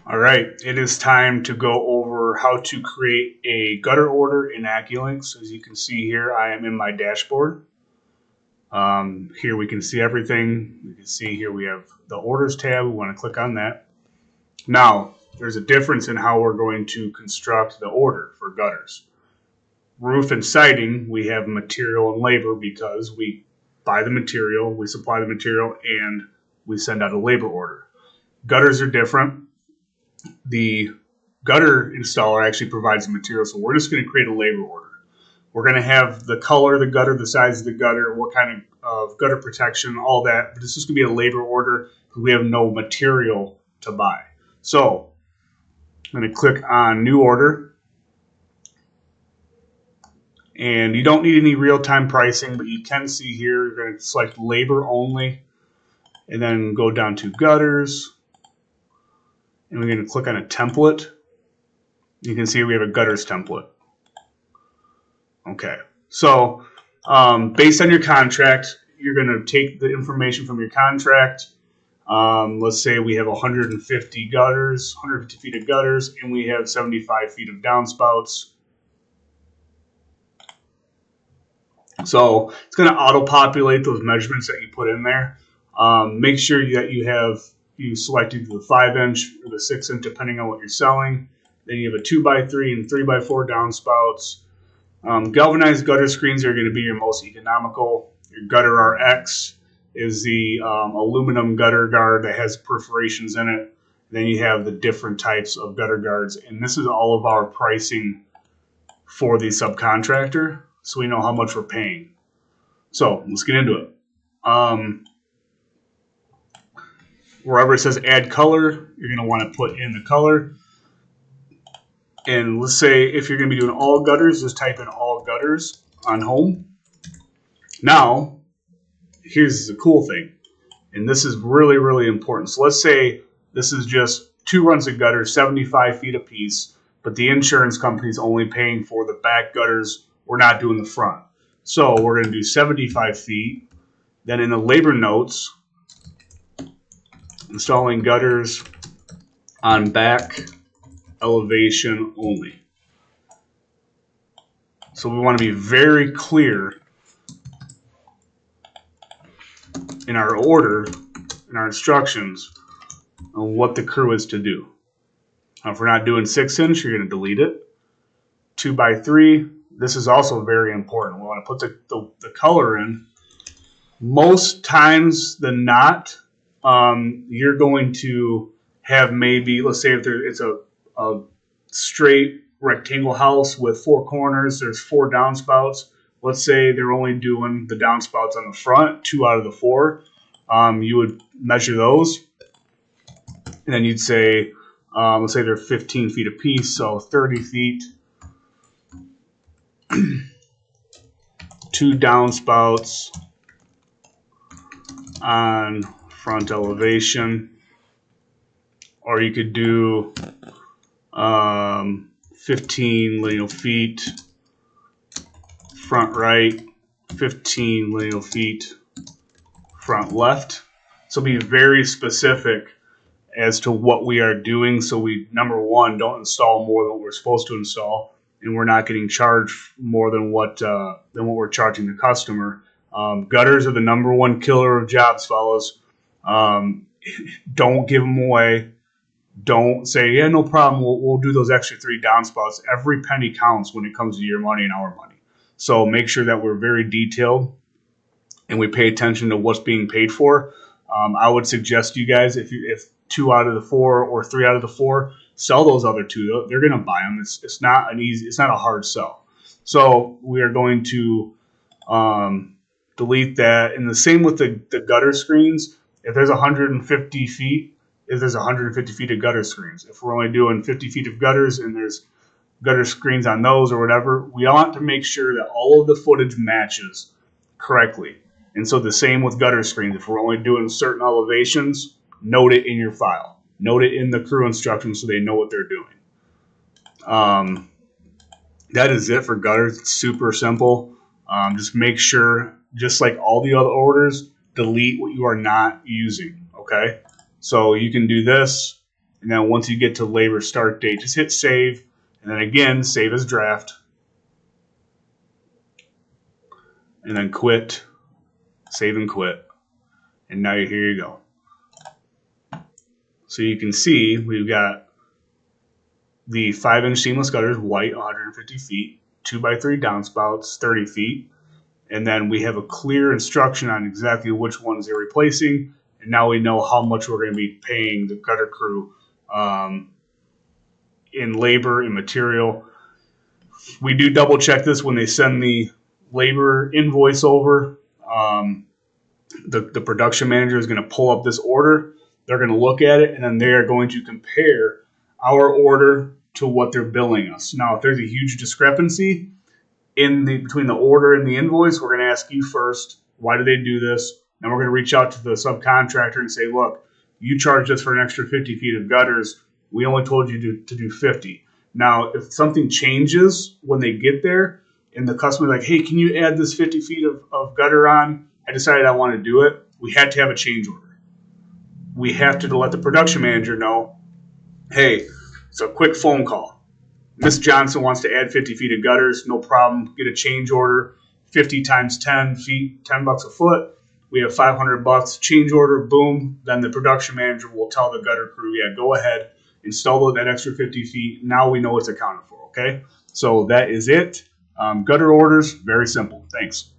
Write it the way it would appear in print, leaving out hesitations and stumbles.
All right, it is time to go over how to create a gutter order in Acculynx. As you can see here, I am in my dashboard. Here we can see everything. You can see here we have the orders tab. We want to click on that. Now, there's a difference in how we're going to construct the order for gutters. Roof and siding, we have material and labor because we buy the material, we supply the material, and we send out a labor order. Gutters are different. The gutter installer actually provides the material, so we're just going to create a labor order. We're going to have the color of the gutter, the size of the gutter, what kind of gutter protection, all that. But it's just going to be a labor order because we have no material to buy. So I'm going to click on New Order. And you don't need any real-time pricing, but you can see here, you're going to select Labor Only, and then go down to Gutters. And we're going to click on a template. You can see we have a gutters template. Okay, so based on your contract, you're going to take the information from your contract. Let's say we have 150 gutters, 150 feet of gutters, and we have 75 feet of downspouts. So it's going to auto-populate those measurements that you put in there. Make sure that you selected the 5-inch or the 6-inch, depending on what you're selling. Then you have a 2x3 and 3x4 downspouts. Galvanized gutter screens are going to be your most economical. Your Gutter RX is the aluminum gutter guard that has perforations in it. Then you have the different types of gutter guards. And this is all of our pricing for the subcontractor, so we know how much we're paying. So let's get into it. Wherever it says add color, you're going to want to put in the color. And let's say if you're going to be doing all gutters, just type in all gutters on home. Now, here's the cool thing. And this is really, really important. So let's say this is just 2 runs of gutters, 75 feet apiece, but the insurance company's only paying for the back gutters. We're not doing the front. So we're going to do 75 feet. Then in the labor notes, installing gutters on back elevation only. So we want to be very clear in our order, in our instructions, on what the crew is to do. Now, if we're not doing 6-inch, you're going to delete it. 2x3, this is also very important. We want to put the color in. Most times than not, you're going to have maybe, let's say if it's a straight rectangle house with 4 corners, there's 4 downspouts. Let's say they're only doing the downspouts on the front, 2 out of the 4. You would measure those, and then you'd say, let's say they're 15 feet apiece, so 30 feet, 2 downspouts on front elevation, or you could do 15 lineal feet front right, 15 lineal feet front left. So be very specific as to what we are doing, so we, number one, don't install more than what we're supposed to install, and we're not getting charged more than what we're charging the customer. Gutters are the number one killer of jobs, fellas. Don't give them away. Don't say, yeah, no problem, we'll do those extra 3 downspouts. Every penny counts when it comes to your money and our money. So make sure that we're very detailed and we pay attention to what's being paid for. I would suggest you guys, if 2 out of the 4 or 3 out of the 4, sell those other 2. They're going to buy them. It's not a hard sell. So we are going to delete that. And the same with the gutter screens. If there's 150 feet, there's 150 feet of gutter screens. If we're only doing 50 feet of gutters and there's gutter screens on those or whatever, we want to make sure that all of the footage matches correctly. And so the same with gutter screens. If we're only doing certain elevations, note it in your file. Note it in the crew instructions so they know what they're doing. That is it for gutters. It's super simple. Just make sure, just like all the other orders, delete what you are not using, okay? So you can do this. And then once you get to labor start date, just hit save, and then again, save as draft, and then quit, save and quit. And now here you go. So you can see we've got the 5-inch seamless gutters, white, 150 feet, 2x3 downspouts, 30 feet. And then we have a clear instruction on exactly which ones they're replacing. And now we know how much we're going to be paying the gutter crew in labor and material. We do double check this when they send the labor invoice over. The production manager is going to pull up this order. They're going to look at it, and then they are going to compare our order to what they're billing us. Now, if there's a huge discrepancy between the order and the invoice, we're going to ask you first, why do they do this? Then we're going to reach out to the subcontractor and say, look, you charged us for an extra 50 feet of gutters. We only told you to do 50. Now, if something changes when they get there and the customer's like, hey, can you add this 50 feet of gutter on? I decided I want to do it. We had to have a change order. We have to let the production manager know, hey, it's a quick phone call. Miss Johnson wants to add 50 feet of gutters. No problem. Get a change order. 50 times 10 feet, $10 a foot. We have $500. Change order, boom. Then the production manager will tell the gutter crew, yeah, go ahead, install that extra 50 feet. Now we know it's accounted for, okay? So that is it. Gutter orders, very simple. Thanks.